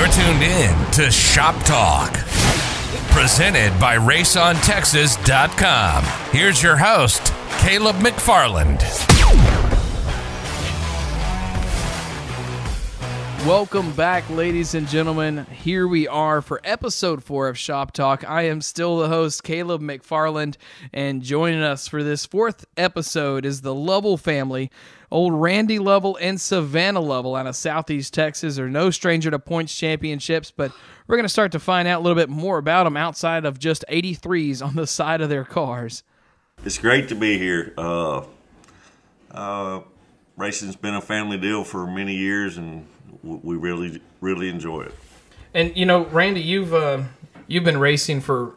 You're tuned in to Shop Talk, presented by RaceOnTexas.com. Here's your host, Caleb McFarland. Welcome back, ladies and gentlemen. Here we are for episode 4 of Shop Talk. I am still the host, Caleb McFarland, and joining us for this 4th episode is the Lovell family. Old Randy Lovell and Savannah Lovell out of Southeast Texas are no stranger to points championships, but we're going to start to find out a little bit more about them outside of just 83s on the side of their cars. It's great to be here. Racing's been a family deal for many years, and we really enjoy it. And you know, Randy, you've been racing for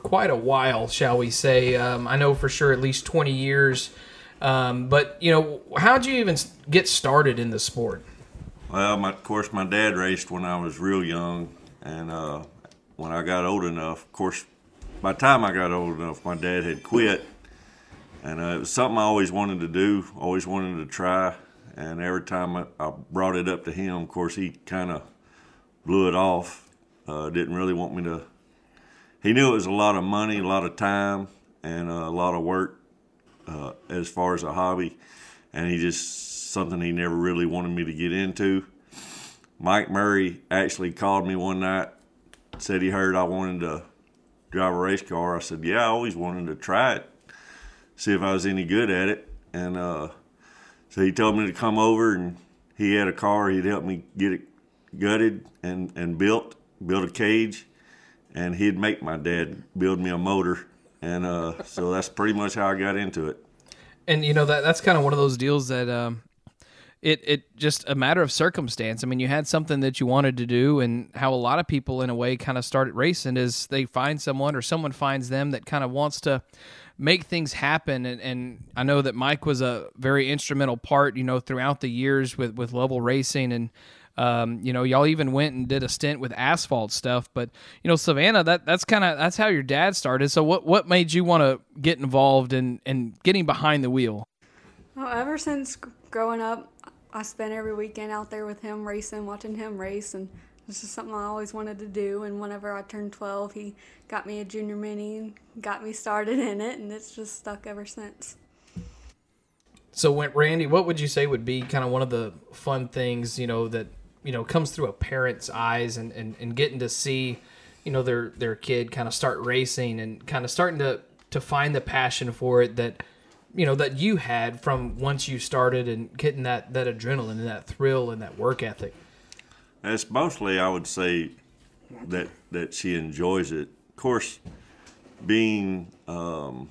quite a while, shall we say? I know for sure at least 20 years. But you know, how'd you even get started in the sport? Well, of course, my dad raced when I was real young, and when I got old enough, of course, by the time I got old enough, my dad had quit, and it was something I always wanted to do, always wanted to try. And every time I brought it up to him, of course, he kind of blew it off. Didn't really want me to. He knew it was a lot of money, a lot of time, and a lot of work as far as a hobby. And he just, something he never really wanted me to get into. Mike Murray actually called me one night, said he heard I wanted to drive a race car. I said, yeah, I always wanted to try it, see if I was any good at it. And so he told me to come over, and he had a car. He'd help me get it gutted and built a cage, and he'd make my dad build me a motor. And so that's pretty much how I got into it. And you know, that's kind of one of those deals that it just a matter of circumstance. I mean, you had something that you wanted to do, and how a lot of people in a way kind of started racing is they find someone or someone finds them that kind of wants to make things happen. And I know that Mike was a very instrumental part, you know, throughout the years with Lovell Racing. And, you know, y'all even went and did a stint with asphalt stuff. But, you know, Savannah, that's how your dad started. So what made you want to get involved in getting behind the wheel? Well, ever since growing up, I spent every weekend out there with him racing, watching him race, and this is something I always wanted to do. And whenever I turned 12, he got me a junior mini and got me started in it, and it's just stuck ever since. So, Randy, what would you say would be kind of one of the fun things, you know, that, you know, comes through a parent's eyes and getting to see, you know, their kid kind of start racing and kind of starting to find the passion for it that, you know, that you had from once you started and getting that adrenaline and that thrill and that work ethic? It's mostly, I would say, that she enjoys it. Of course, being able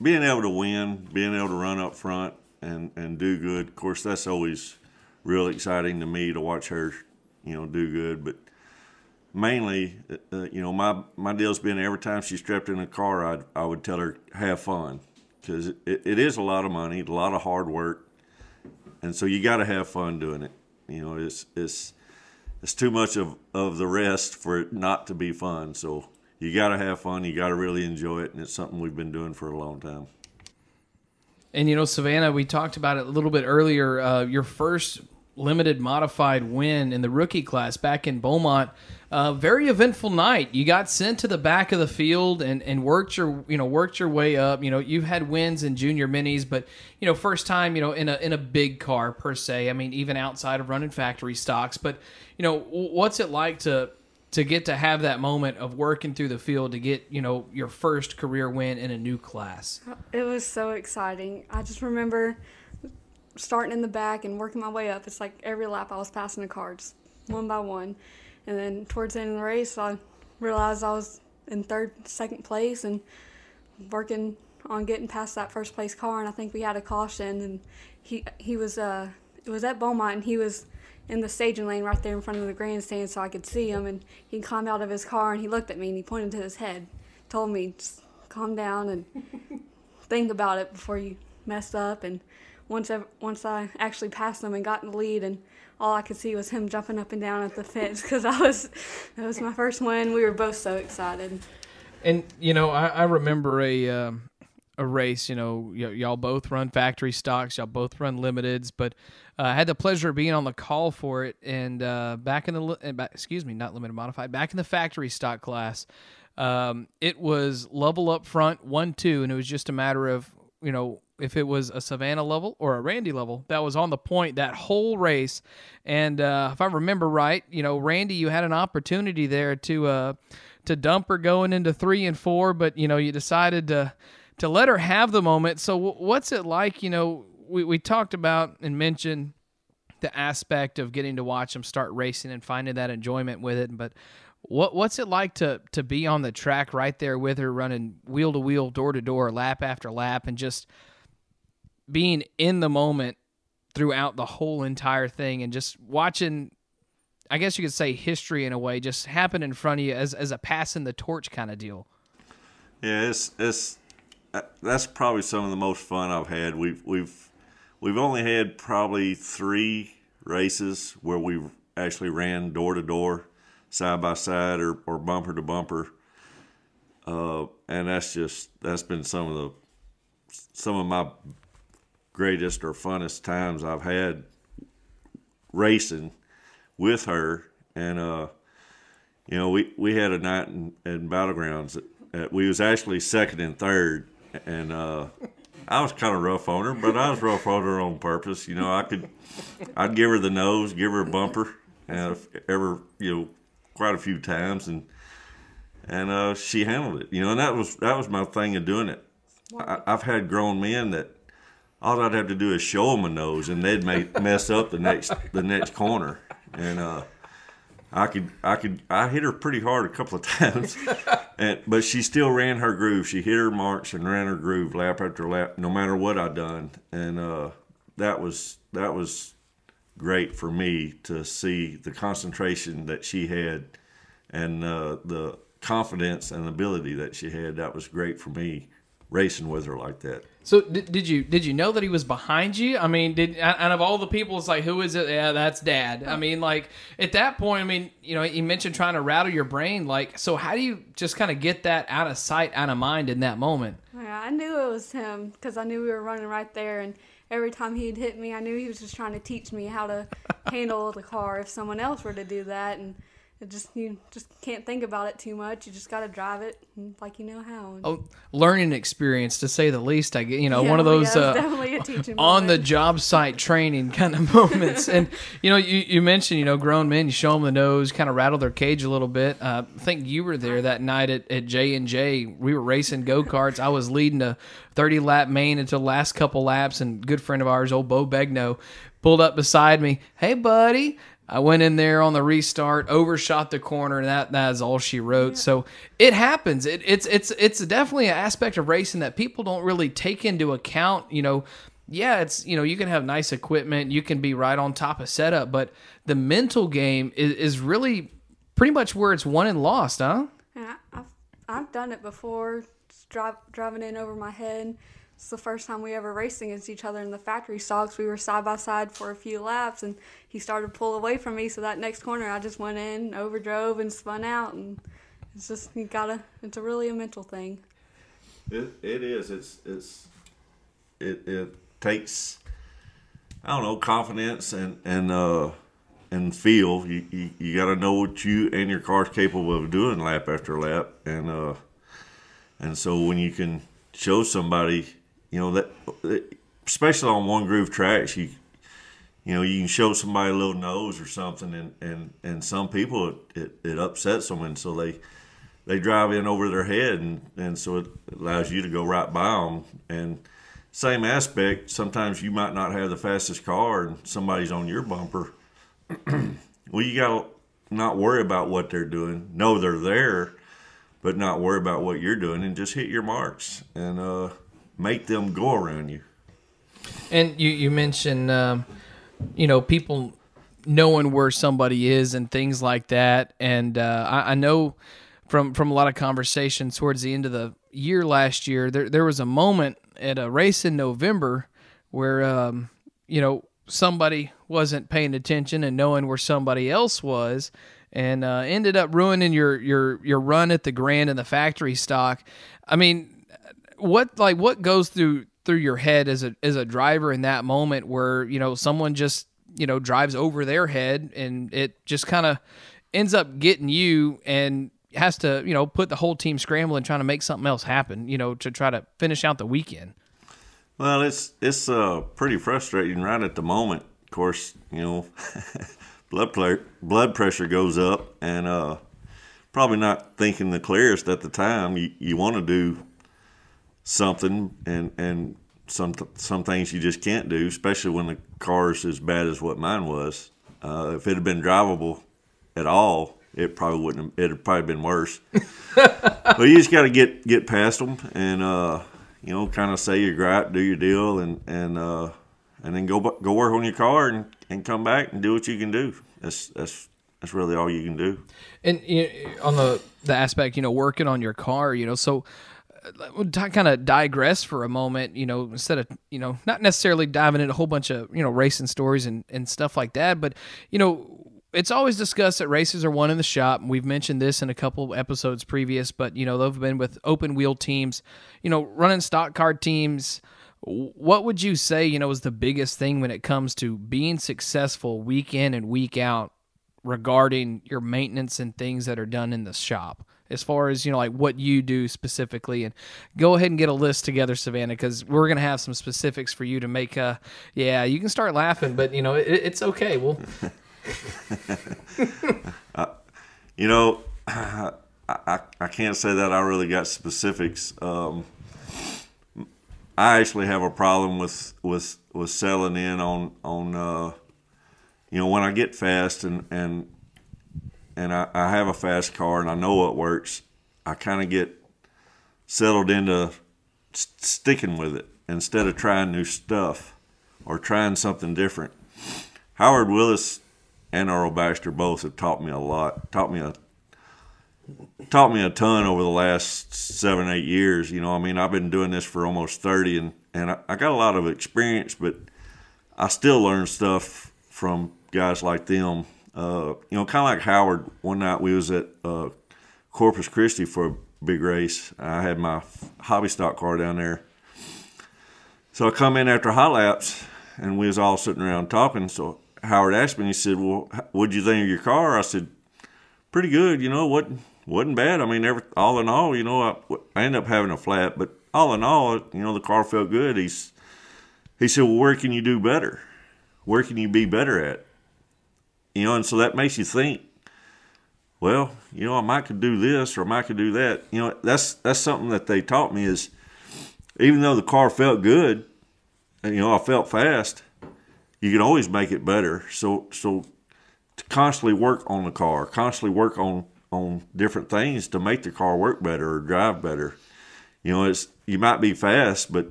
to win, being able to run up front and do good, of course, that's always real exciting to me to watch her, you know, do good. But mainly, you know, my deal's been every time she stepped in a car, I would tell her, have fun, because it is a lot of money, a lot of hard work, and so you got to have fun doing it. You know, it's too much of the rest for it not to be fun. So you got to have fun. You got to really enjoy it, and it's something we've been doing for a long time. And, you know, Savannah, we talked about it a little bit earlier. Your first limited modified win in the rookie class back in Beaumont. Very eventful night. You got sent to the back of the field and worked your way up. You know, you've had wins in junior minis, but, you know, first time, you know, in a big car per se. I mean, even outside of running factory stocks. But, you know, what's it like to get to have that moment of working through the field to get, you know, your first career win in a new class? It was so exciting. I just remember starting in the back and working my way up. It's like every lap I was passing a car, just one by one. And then towards the end of the race, I realized I was in second place and working on getting past that first place car. And I think we had a caution, and he was it was at Beaumont, and he was in the staging lane right there in front of the grandstand, so I could see him. And he climbed out of his car and he looked at me and he pointed to his head, told me, just calm down and think about it before you mess up. And once I actually passed him and got in the lead, and all I could see was him jumping up and down at the fence, because that was my first win. We were both so excited. And, you know, I remember a race. Y'all both run factory stocks, y'all both run limiteds, but I had the pleasure of being on the call for it, and back in not limited modified, back in the factory stock class, it was Lovell up front 1-2, and it was just a matter of if it was a Savannah Lovell or a Randy Lovell that was on the point that whole race. And if I remember right, Randy, you had an opportunity there to dump her going into 3 and 4, but you decided to let her have the moment. So what's it like? We talked about and mentioned the aspect of getting to watch them start racing and finding that enjoyment with it, but what's it like to be on the track right there with her, running wheel to wheel, door to door, lap after lap, and just being in the moment throughout the whole entire thing, and just watching, I guess you could say, history in a way just happen in front of you as a passing the torch kind of deal? Yeah, that's probably some of the most fun I've had. We've only had probably 3 races where we actually ran door to door, side by side, or bumper to bumper, and that's been some of my greatest or funnest times I've had racing with her. And we had a night in Battlegrounds that we was actually second and third, and I was kind of rough on her, but I was rough on her on purpose. I'd give her the nose, give her a bumper, and quite a few times, and she handled it. And that was my thing of doing it. I've had grown men that all I'd have to do is show them a nose, and they'd mess up the next corner. And I hit her pretty hard a couple of times, but she still ran her groove. She hit her marks and ran her groove lap after lap, no matter what I done. And that was great for me to see the concentration that she had, and the confidence and ability that she had. That was great for me, racing with her like that. So did you know that he was behind you? I mean, out of all the people, it's like, who is it? Yeah, that's Dad. I mean, like, at that point, I mean, you mentioned trying to rattle your brain. Like, so how do you just kind of get that out of sight, out of mind in that moment? Yeah, I knew it was him because I knew we were running right there, and every time he'd hit me, I knew he was just trying to teach me how to handle the car if someone else were to do that. And you just can't think about it too much. You just got to drive it like you know how. Oh, learning experience, to say the least. I get, one of those definitely a teaching on the job site training kind of moments. And you mentioned grown men. You show them the nose, kind of rattle their cage a little bit. I think you were there that night at J&J. We were racing go-karts. I was leading a 30-lap main until the last couple laps, and a good friend of ours, old Bo Begno, pulled up beside me. Hey, buddy. I went in there on the restart, overshot the corner, and that is all she wrote. Yeah. So it happens. It's definitely an aspect of racing that people don't really take into account. It's you can have nice equipment, you can be right on top of setup, but the mental game is really pretty much where it's won and lost, huh? Yeah, I've done it before, just driving in over my head. It's the first time we ever raced against each other in the factory stocks. We were side by side for a few laps, and he started to pull away from me. So that next corner, I just went in, overdrove, and spun out. And it's just it's really a mental thing. It is. It takes, I don't know, confidence and feel. You got to know what you and your car's capable of doing lap after lap, and so when you can show somebody. That especially on one groove tracks, you can show somebody a little nose or something, and some people it upsets them, and so they drive in over their head, and so it allows you to go right by them. And same aspect, sometimes you might not have the fastest car, and somebody's on your bumper. Well, you got to not worry about what they're doing. Know they're there, but not worry about what you're doing, and just hit your marks and make them go around you. And you mentioned, people knowing where somebody is and things like that. And I know from a lot of conversations towards the end of the year last year, there was a moment at a race in November where, somebody wasn't paying attention and knowing where somebody else was, and ended up ruining your run at the Grand and the factory stock. I mean, what goes through your head as a driver in that moment where, you know, someone just, you know, drives over their head and it just kind of ends up getting you and has to, you know, put the whole team scrambling trying to make something else happen, you know, to try to finish out the weekend? Well, it's pretty frustrating right at the moment. Of course, you know, blood pressure goes up, and probably not thinking the clearest at the time. You want to do something, and some things you just can't do, especially when the car's as bad as what mine was. If it had been drivable at all, it probably wouldn't. It'd probably been worse. But you just got to get past them, and you know, kind of say your gripe, do your deal, and then go work on your car and come back and do what you can do. That's really all you can do. And you know, on the aspect, you know, working on your car, you know, so kind of digress for a moment, you know, instead of, you know, not necessarily diving into a whole bunch of, you know, racing stories and stuff like that, but, you know, it's always discussed that races are won in the shop. We've mentioned this in a couple episodes previous, but, you know, they've been with open wheel teams, you know, running stock car teams. What would you say, you know, is the biggest thing when it comes to being successful week in and week out regarding your maintenance and things that are done in the shop, as far as, you know, like what you do specifically? And go ahead and get a list together, Savannah, because we're going to have some specifics for you to make. Yeah, you can start laughing, but, you know, it's okay. We'll... You know, I can't say that I really got specifics. I actually have a problem with settling in on you know, when I get fast and I have a fast car and I know what works, I kind of get settled into sticking with it instead of trying new stuff or trying something different. Howard Willis and Earl Baxter both have taught me a lot, taught me a ton over the last 7-8 years. You know, I mean, I've been doing this for almost 30, and I got a lot of experience, but I still learn stuff from guys like them. You know, kind of like Howard. One night we was at Corpus Christi for a big race. I had my hobby stock car down there. So I come in after hot laps, and we was all sitting around talking. So Howard asked me, and he said, well, what'd you think of your car? I said, pretty good, you know, wasn't bad. I mean, all in all, you know, I ended up having a flat, but all in all, you know, the car felt good. He said, well, where can you do better? Where can you be better at? You know, and so that makes you think, well, you know, I might could do this or I might could do that. You know, that's something that they taught me is, even though the car felt good, and, you know, I felt fast, you can always make it better. So to constantly work on the car, constantly work on different things to make the car work better or drive better. You know, you might be fast, but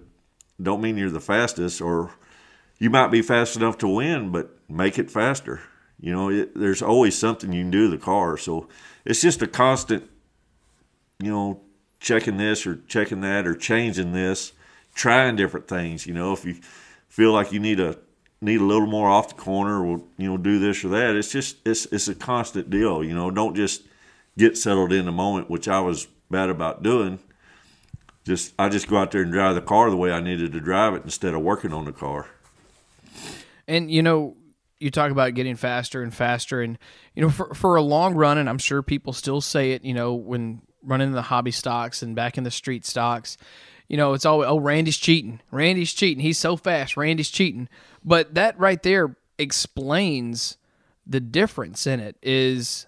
don't mean you're the fastest, or you might be fast enough to win, but make it faster. You know, there's always something you can do to the car. So it's just a constant, you know, checking this or checking that or changing this, trying different things. You know, if you feel like you need a little more off the corner, or, you know, do this or that. It's just it's a constant deal. You know, don't just get settled in the moment, which I was bad about doing. I just go out there and drive the car the way I needed to drive it instead of working on the car. And, you know, you talk about getting faster and faster, and, you know, for a long run, and I'm sure people still say it, you know, when running the hobby stocks and back in the street stocks, you know, it's always, oh, Randy's cheating. Randy's cheating. He's so fast. Randy's cheating. But that right there explains the difference in it, is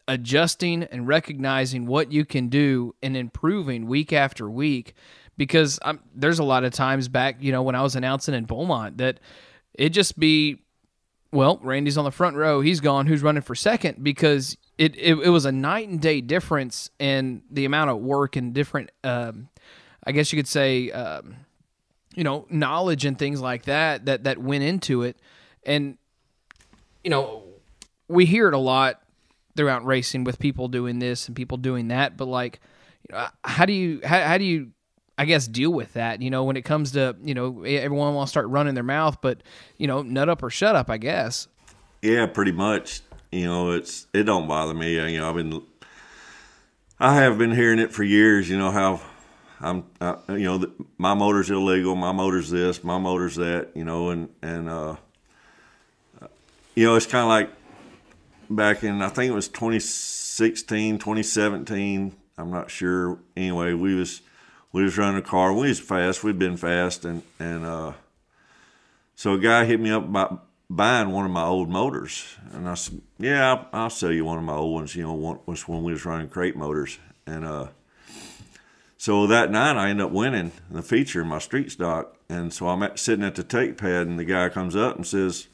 adjusting and recognizing what you can do and improving week after week. Because there's a lot of times back, you know, when I was announcing in Beaumont, that it'd just be, well, Randy's on the front row, he's gone, who's running for second? Because it was a night and day difference in the amount of work and different, I guess you could say, you know, knowledge and things like that went into it. And, you know, we hear it a lot throughout racing with people doing this and people doing that, but, like, you know, how do you I guess deal with that, you know, when it comes to, you know, everyone wants to start running their mouth, but, you know, nut up or shut up, I guess. Yeah, pretty much. You know, it don't bother me. You know, I have been hearing it for years, you know, how my motor's illegal, my motor's this, my motor's that, and it's kind of like back in, I think it was 2016, 2017. I'm not sure. Anyway, we was running a car. We was fast. We'd been fast, and so a guy hit me up about buying one of my old motors, and I said, "Yeah, I'll sell you one of my old ones." One was when we was running crate motors, and so that night I ended up winning the feature in my street stock, and so I'm sitting at the take pad, and the guy comes up and says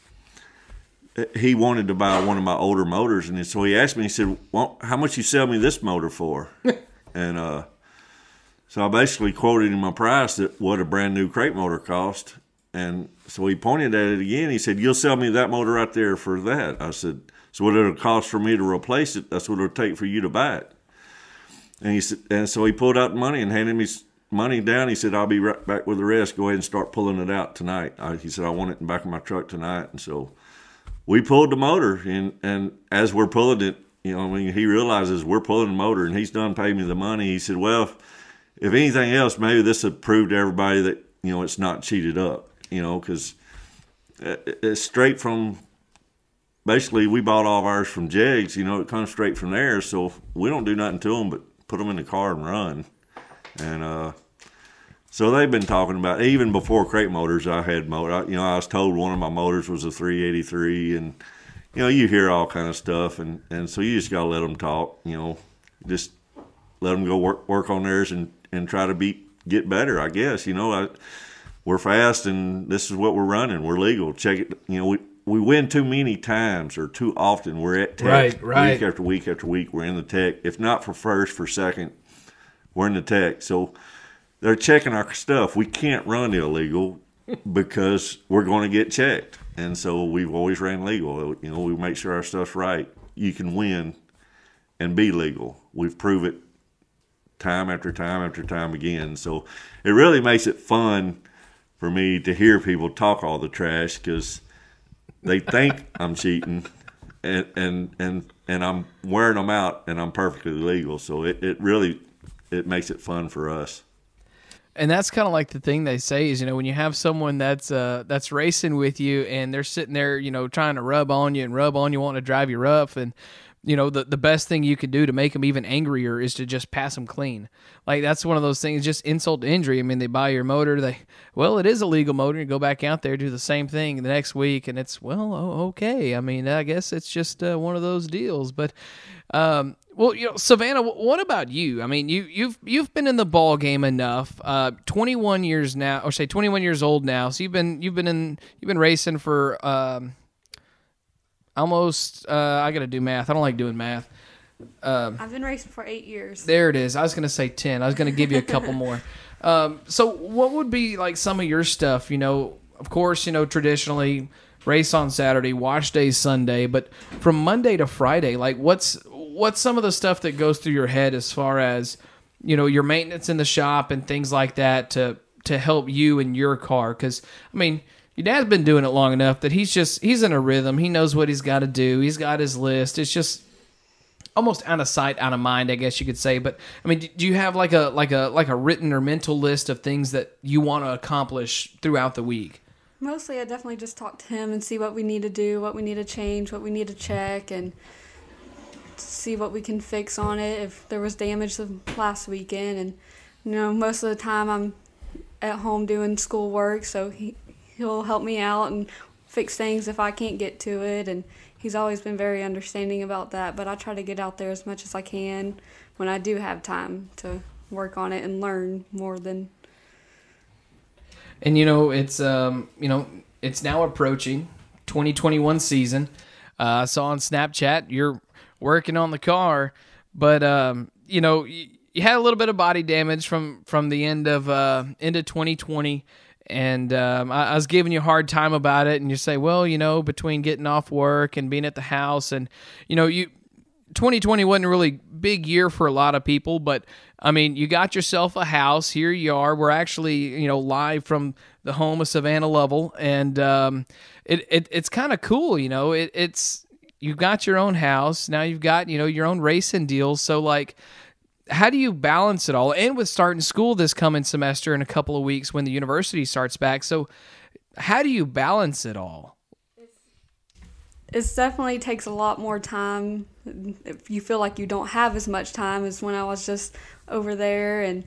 he wanted to buy one of my older motors, and so he asked me. He said, "Well, how much you sell me this motor for?" And so I basically quoted him my price at what a brand new crate motor cost. And so he pointed at it again. He said, "You'll sell me that motor right there for that." I said, "So what it'll cost for me to replace it, that's what it'll take for you to buy it." And he said, and so he pulled out the money and handed me money down. He said, "I'll be right back with the rest. Go ahead and start pulling it out tonight." He said, "I want it in the back of my truck tonight." And so we pulled the motor, and as we're pulling it, he realizes we're pulling the motor, and he's done paid me the money. He said, "Well, if anything else, maybe this would prove to everybody that, it's not cheated up, because it's straight from, basically we bought all of ours from Jegs, it comes straight from there, so we don't do nothing to them but put them in the car and run." And so they've been talking about, even before crate motors, I had motor. I was told one of my motors was a 383, and you hear all kind of stuff, and so you just gotta let them talk. Just let them go work on theirs and try to get better. I guess we're fast, and this is what we're running. We're legal. Check it. We win too many times or too often. We're at tech week after week after week. We're in the tech. If not for first, for second, we're in the tech. So they're checking our stuff. We can't run illegal because we're going to get checked. And so we've always ran legal. We make sure our stuff's right. You can win and be legal. We've proved it time after time after time again. So it really makes it fun for me to hear people talk all the trash, because they think I'm cheating, and I'm wearing them out, and I'm perfectly legal. So it really makes it fun for us. And that's kind of like the thing they say is, when you have someone that's racing with you, and they're sitting there, trying to rub on you, wanting to drive you rough, and the best thing you could do to make them even angrier is to just pass them clean. Like, that's one of those things, just insult to injury. I mean, they buy your motor, it is a legal motor, you go back out there, do the same thing the next week, and it's, okay. I mean, I guess it's just one of those deals. But Savannah, what about you? I mean, you've been in the ball game enough. 21 years now, or say 21 years old now. So you've been racing for almost. I got to do math. I don't like doing math. I've been racing for 8 years. There it is. I was going to say 10. I was going to give you a couple more. So what would be like some of your stuff? Of course, traditionally race on Saturday, wash day Sunday, but from Monday to Friday, like what's some of the stuff that goes through your head as far as, your maintenance in the shop and things like that to help you in your car? Because, I mean, your dad's been doing it long enough that he's in a rhythm. He knows what he's got to do. He's got his list. It's just almost out of sight, out of mind, I guess you could say. But I mean, do you have like a written or mental list of things that you want to accomplish throughout the week? Mostly, I definitely just talk to him and see what we need to do, what we need to change, what we need to check, and see what we can fix on it if there was damage the last weekend. And most of the time I'm at home doing schoolwork, so he'll help me out and fix things if I can't get to it, and he's always been very understanding about that. But I try to get out there as much as I can when I do have time to work on it and learn more than. And it's it's now approaching 2021 season. I saw on Snapchat you're working on the car, but you had a little bit of body damage from the end of 2020, and I was giving you a hard time about it, and you say, well, between getting off work and being at the house, and 2020 wasn't a really big year for a lot of people, but I mean, you got yourself a house. Here you are. We're actually, live from the home of Savannah Lovell, and it's kind of cool. It's you've got your own house now. You've got your own racing deals. So like, how do you balance it all? And with starting school this coming semester in a couple of weeks when the university starts back. So how do you balance it all? It definitely takes a lot more time. If you feel like you don't have as much time as when I was just over there and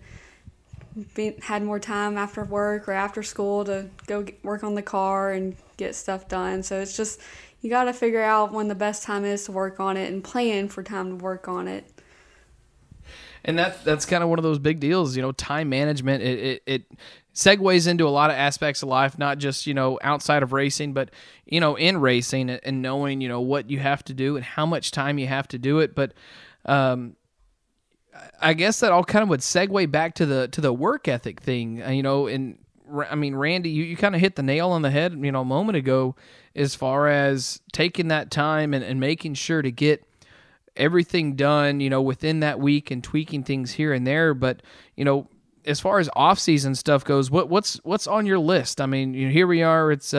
had more time after work or after school to go work on the car and get stuff done. So it's just, you got to figure out when the best time is to work on it and plan for time to work on it. And that's kind of one of those big deals, time management. It segues into a lot of aspects of life, not just, outside of racing, but, in racing and knowing, what you have to do and how much time you have to do it. But I guess that all kind of would segue back to the work ethic thing, and I mean, Randy, you kind of hit the nail on the head, a moment ago, as far as taking that time and making sure to get everything done, within that week and tweaking things here and there. But, as far as off-season stuff goes, what's on your list? I mean, here we are, it's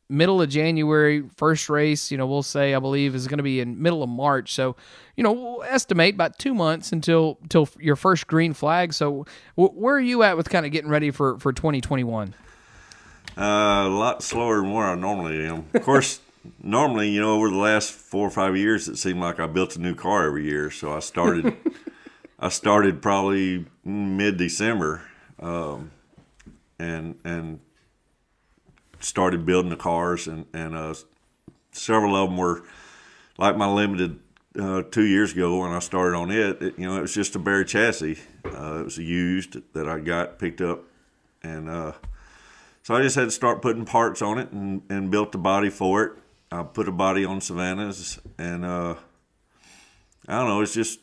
middle of January, first race, we'll say, I believe, is going to be in middle of March. So, we'll estimate about 2 months until your first green flag. So where are you at with kind of getting ready for 2021? A lot slower than where I normally am. Of course, normally, over the last 4 or 5 years, it seemed like I built a new car every year. So I started probably mid-December, and started building the cars, and several of them were like my limited 2 years ago when I started on it. It was just a bare chassis. It was used that I got picked up, and so I just had to start putting parts on it and built the body for it. I put a body on Savannah's, and I don't know, it's just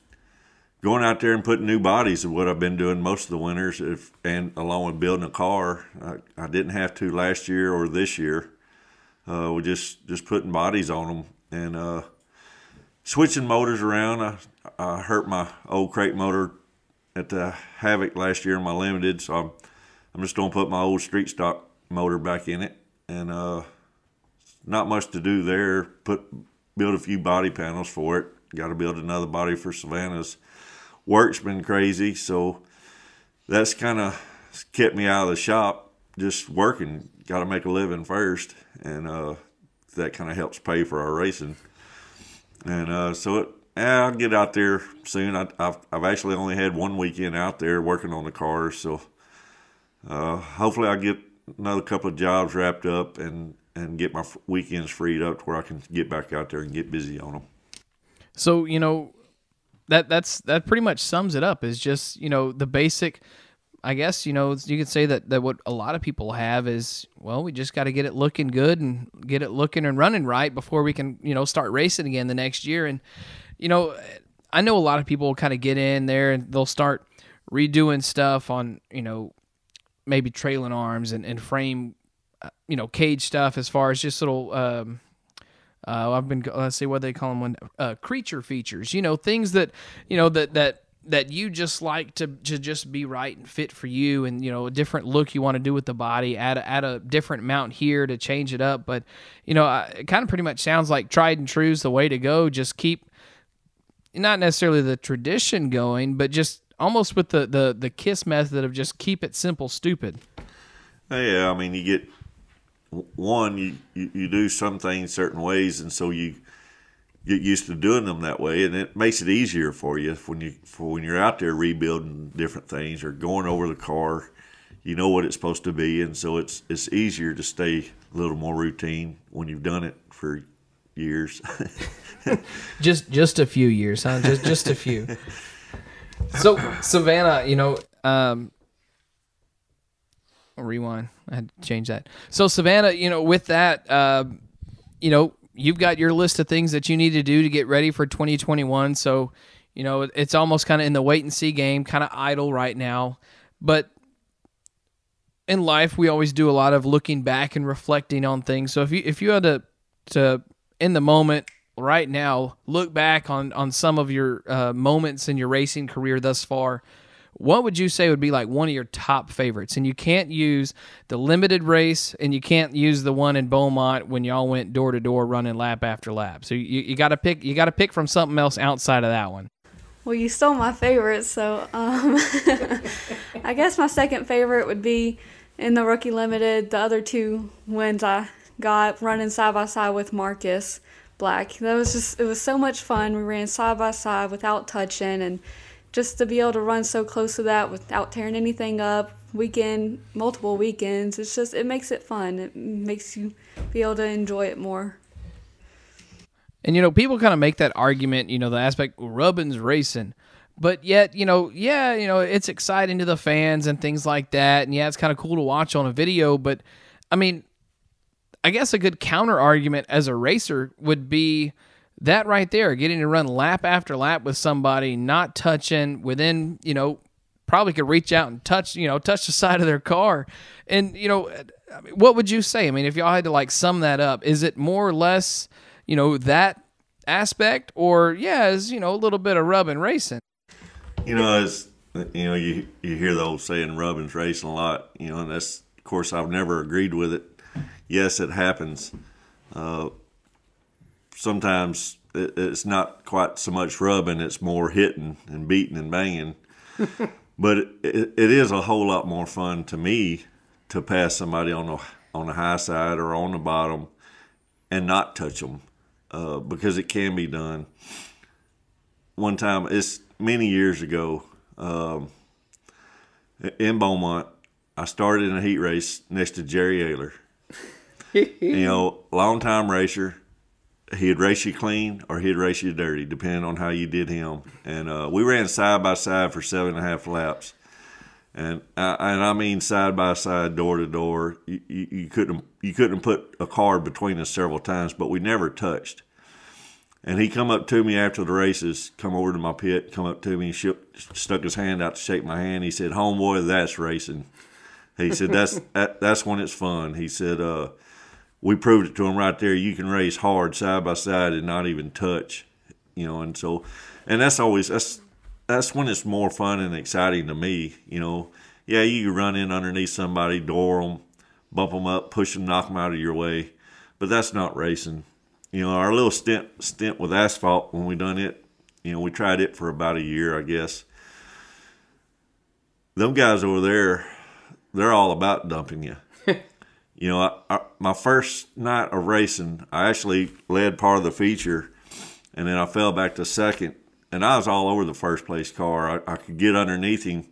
going out there and putting new bodies is what I've been doing most of the winters, and along with building a car. I didn't have to last year or this year. We just putting bodies on them and switching motors around. I hurt my old crate motor at the Havoc last year in my Limited, so I'm just going to put my old street stock motor back in it. And not much to do there. Build a few body panels for it. Got to build another body for Savannah's. Work's been crazy, so that's kind of kept me out of the shop, just working. Got to make a living first, and that kind of helps pay for our racing. And so I'll get out there soon. I've actually only had 1 weekend out there working on the cars, so hopefully I'll get another couple of jobs wrapped up and get my weekends freed up to where I can get back out there and get busy on them. So, that pretty much sums it up, is just, the basic, I guess, you could say that what a lot of people have is, well, we just got to get it looking good and get it looking and running right before we can, start racing again the next year. And, I know a lot of people will kind of get in there and they'll start redoing stuff on, maybe trailing arms and frame, cage stuff, as far as just little, let's see what they call them, creature features, things that, that you just like to just be right and fit for you, and, a different look you want to do with the body, add a different mount here to change it up. But, it kind of pretty much sounds like tried and true is the way to go. Just keep, not necessarily the tradition going, but just almost with the KISS method of just keep it simple, stupid. Yeah, I mean, you get you do some things certain ways, and so you get used to doing them that way, and it makes it easier for you when you're out there rebuilding different things or going over the car. You know what it's supposed to be, and so it's easier to stay a little more routine when you've done it for years. just a few years, huh? Just a few. So Savannah, rewind. I had to change that. So Savannah, with that, you've got your list of things that you need to do to get ready for 2021. So, it's almost kind of in the wait and see game, kind of idle right now. But in life, we always do a lot of looking back and reflecting on things. So if you had to in the moment right now, look back on some of your moments in your racing career thus far, what would you say would be like one of your top favorites? And you can't use the Limited race, and you can't use the one in Beaumont when y'all went door to door running lap after lap. So you got to pick. You got to pick from something else outside of that one. Well, you stole my favorite, so I guess my second favorite would be in the Rookie Limited. The other two wins I got running side by side with Marcus Black. It was so much fun. We ran side by side without touching, and just to be able to run so close to that without tearing anything up, multiple weekends, it makes it fun. It makes you be able to enjoy it more. And, people kind of make that argument, the aspect, Rubbin's racing. But yet, it's exciting to the fans and things like that. And, yeah, it's kind of cool to watch on a video. But, I mean, I guess a good counter argument as a racer would be that right there, getting to run lap after lap with somebody, not touching, within, probably could reach out and touch the side of their car. And, what would you say? I mean, if y'all had to, sum that up, is it more or less that aspect, or is a little bit of rubbing racing? As you hear the old saying, rubbing's racing a lot. And that's, of course, I've never agreed with it. Yes, it happens. Sometimes it's not quite so much rubbing; it's more hitting and beating and banging. But it is a whole lot more fun to me to pass somebody on the high side or on the bottom and not touch them. Because it can be done. One time, it's many years ago, in Beaumont, I started in a heat race next to Jerry Ayler. Long-time racer. He'd race you clean or he'd race you dirty, depending on how you did him. And we ran side by side for 7.5 laps. And I mean side by side, door to door. You couldn't put a car between us several times, but we never touched. And he come up to me after the races, come over to my pit, come up to me, and stuck his hand out to shake my hand. He said, "Homeboy, that's racing." He said, "That's when it's fun." He said, "We proved it to him right there. You can race hard side by side and not even touch." And that's when it's more fun and exciting to me. Yeah, you can run in underneath somebody, door them, bump them up, push them, knock them out of your way, but that's not racing. Our little stint with asphalt, when we done it, we tried it for about a year, I guess. Them guys over there, they're all about dumping you. My first night of racing, I actually led part of the feature, and then I fell back to second. And I was all over the first place car. I could get underneath him,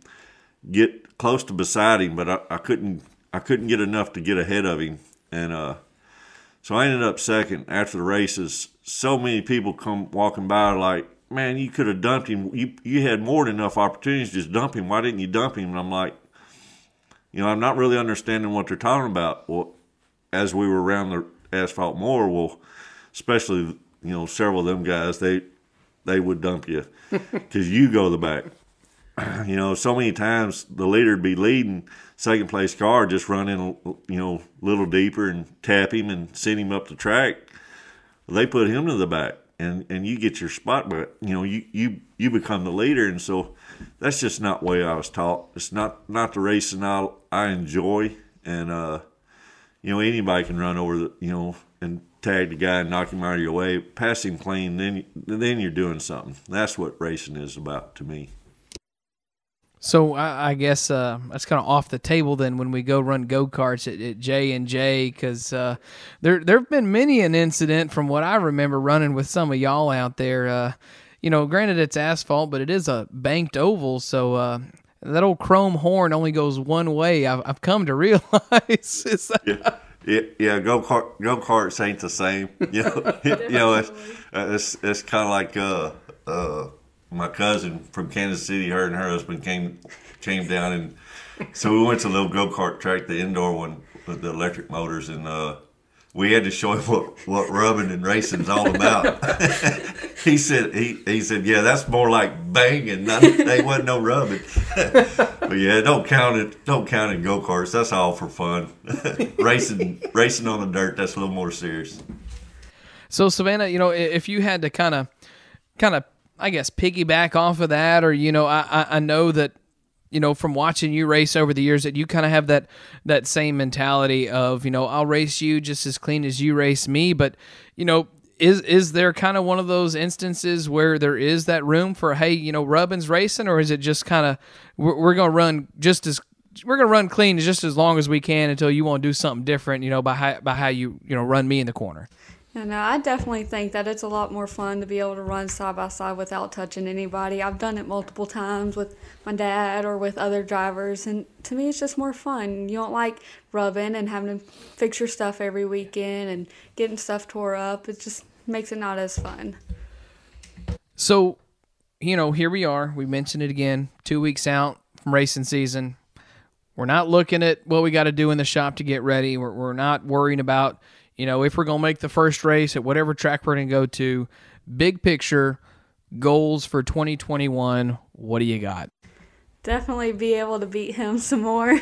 get close to beside him, but I couldn't get enough to get ahead of him. And so I ended up second after the races. So many people come walking by like, "Man, you could have dumped him. You had more than enough opportunities to just dump him. Why didn't you dump him?" And I'm like, I'm not really understanding what they're talking about. Well, as we were around the asphalt more, especially, several of them guys, they would dump you because you go the back. So many times the leader would be leading, second place car, just run in, a little deeper and tap him and send him up the track. They put him to the back, and you get your spot, but you become the leader, and so that's just not the way I was taught. It's not the racing I enjoy, and anybody can run over and tag the guy and knock him out of your way, pass him clean, then you're doing something. That's what racing is about to me. So I guess that's kind of off the table then when we go run go-karts at J&J, because there have been many an incident from what I remember running with some of y'all out there. Granted it's asphalt, but it is a banked oval, so that old chrome horn only goes one way. I've come to realize. Yeah, go-karts ain't the same. It's kind of like my cousin from Kansas City, her and her husband came down, and so we went to a little go-kart track, the indoor one with the electric motors, and we had to show him what rubbing and racing's all about. he said, yeah, that's more like banging. They wasn't no rubbing. But yeah, don't count in go-karts. That's all for fun. Racing on the dirt, that's a little more serious. So Savannah, if you had to kind of, I guess, piggyback off of that, or I know that from watching you race over the years that you kind of have that same mentality of I'll race you just as clean as you race me, but is there kind of one of those instances where there is that room for, hey, you know, Rubbin's racing, or is it just kind of we're going to run clean just as long as we can until you want to do something different, you know, by how you run me in the corner? And I definitely think that it's a lot more fun to be able to run side by side without touching anybody. I've done it multiple times with my dad or with other drivers, and to me it's just more fun. You don't like rubbing and having to fix your stuff every weekend and getting stuff tore up. It just makes it not as fun. So, you know, here we are. We mentioned it again, 2 weeks out from racing season. We're not looking at what we got to do in the shop to get ready. We're not worrying about, you know, if we're going to make the first race at whatever track we're going to go to. Big picture, goals for 2021, what do you got? Definitely be able to beat him some more.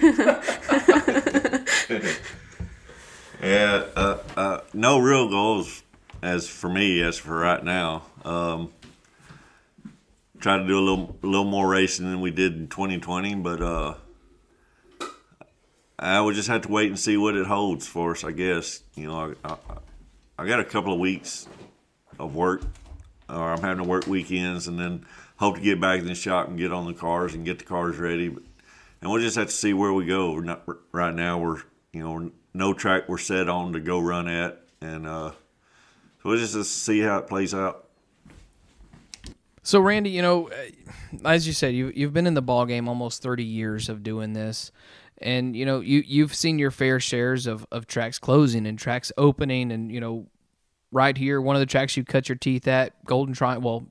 Yeah, no real goals as for right now. Try to do a little more racing than we did in 2020, but I would just have to wait and see what it holds for us, I guess. You know, I got a couple of weeks of work, or I'm having to work weekends, and then hope to get back in the shop and get on the cars and get the cars ready. And we'll just have to see where we go. Right now, we're no track we're set on to go run at, and so we'll just see how it plays out. So, Randy, you know, as you said, you've been in the ball game almost 30 years of doing this. And, you know, you've seen your fair shares of tracks closing and tracks opening. And, you know, right here, one of the tracks you cut your teeth at, Golden Triangle, well,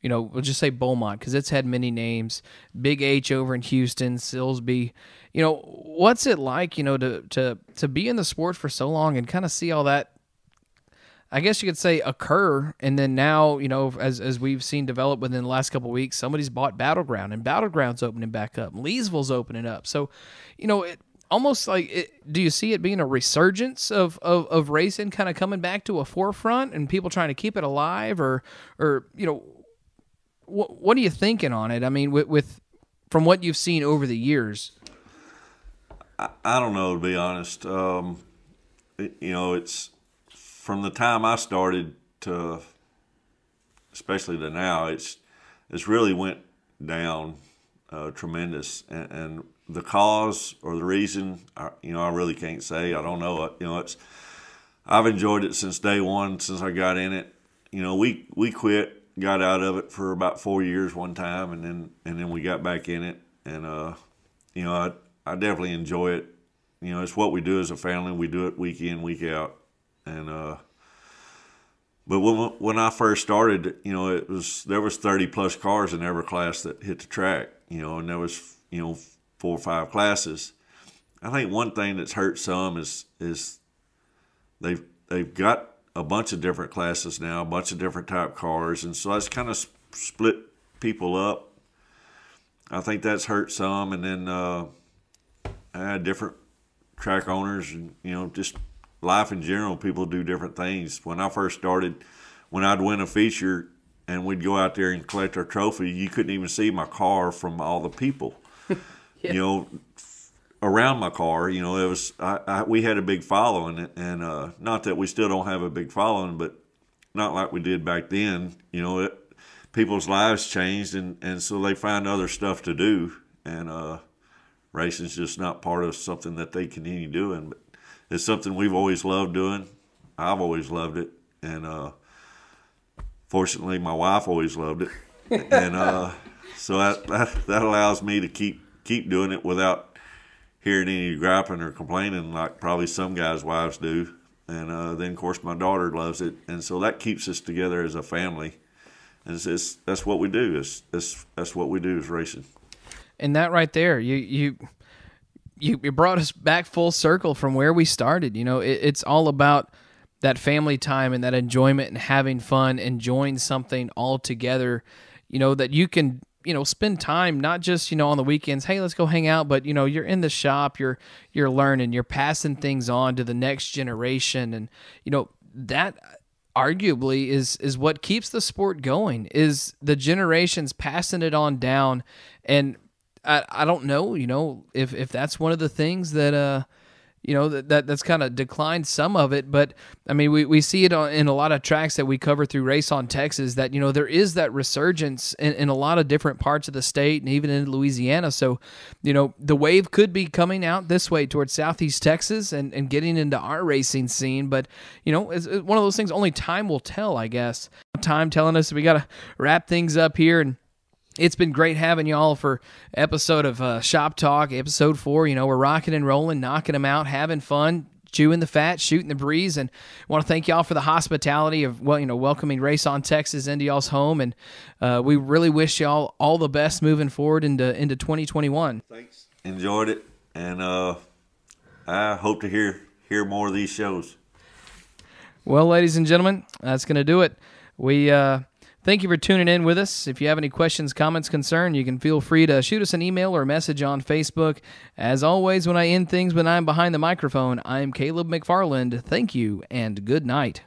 you know, we'll just say Beaumont because it's had many names. Big H over in Houston, Silsby. You know, what's it like, you know, to be in the sport for so long and kind of see all that, I guess you could say, occur, and then now, you know, as we've seen develop within the last couple of weeks, somebody's bought Battleground, and Battleground's opening back up, Leesville's opening up. So, you know, it almost like, do you see it being a resurgence of racing kind of coming back to a forefront and people trying to keep it alive, or you know, what are you thinking on it? I mean, with from what you've seen over the years. I don't know, to be honest. You know, it's from the time I started to especially to now, it's really went down tremendous. And the cause or the reason, I really can't say. I don't know. I've enjoyed it since day one, since I got in it. You know, we quit, got out of it for about 4 years one time, and then we got back in it. And I definitely enjoy it. You know, it's what we do as a family. We do it week in, week out. And but when I first started, you know, there was 30 plus cars in every class that hit the track. You know, and there was 4 or 5 classes. I think one thing that's hurt some is they've got a bunch of different classes now, a bunch of different type cars, and so that's kind of split people up. I think that's hurt some, and then I had different track owners, and just life in general. People do different things. When I first started, when I'd win a feature and we'd go out there and collect our trophy, you couldn't even see my car from all the people. Yeah. Around my car, it was we had a big following, and not that we still don't have a big following, but not like we did back then. People's lives changed, and so they find other stuff to do, and racing's just not part of something that they continue doing. But it's something we've always loved doing. I've always loved it, and fortunately, my wife always loved it, and so that allows me to keep doing it without hearing any griping or complaining like probably some guys' wives do. And then, of course, my daughter loves it. And so that keeps us together as a family. And that's what we do. That's what we do is racing. And that right there, you brought us back full circle from where we started. It's all about that family time and that enjoyment and having fun, enjoying something all together, that you can spend time, not just, on the weekends, hey, let's go hang out, but, you're in the shop, you're learning, you're passing things on to the next generation. And, that arguably is what keeps the sport going, is the generations passing it on down. And I don't know, if that's one of the things that, that's kind of declined some of it. But I mean, we see it in a lot of tracks that we cover through Race on Texas, that there is that resurgence in a lot of different parts of the state and even in Louisiana. So the wave could be coming out this way towards Southeast Texas and getting into our racing scene. But it's one of those things only time will tell, I guess. Time telling us we got to wrap things up here, and it's been great having y'all for episode of Shop Talk, episode 4. We're rocking and rolling, knocking them out, having fun, chewing the fat, shooting the breeze, and I want to thank y'all for the hospitality of welcoming Race on Texas into y'all's home, and we really wish y'all all the best moving forward into 2021. Thanks. Enjoyed it, and I hope to hear more of these shows. Well, ladies and gentlemen, that's going to do it. We thank you for tuning in with us. If you have any questions, comments, concern, you can feel free to shoot us an email or a message on Facebook. As always, when I end things when I'm behind the microphone, I'm Caleb McFarland. Thank you and good night.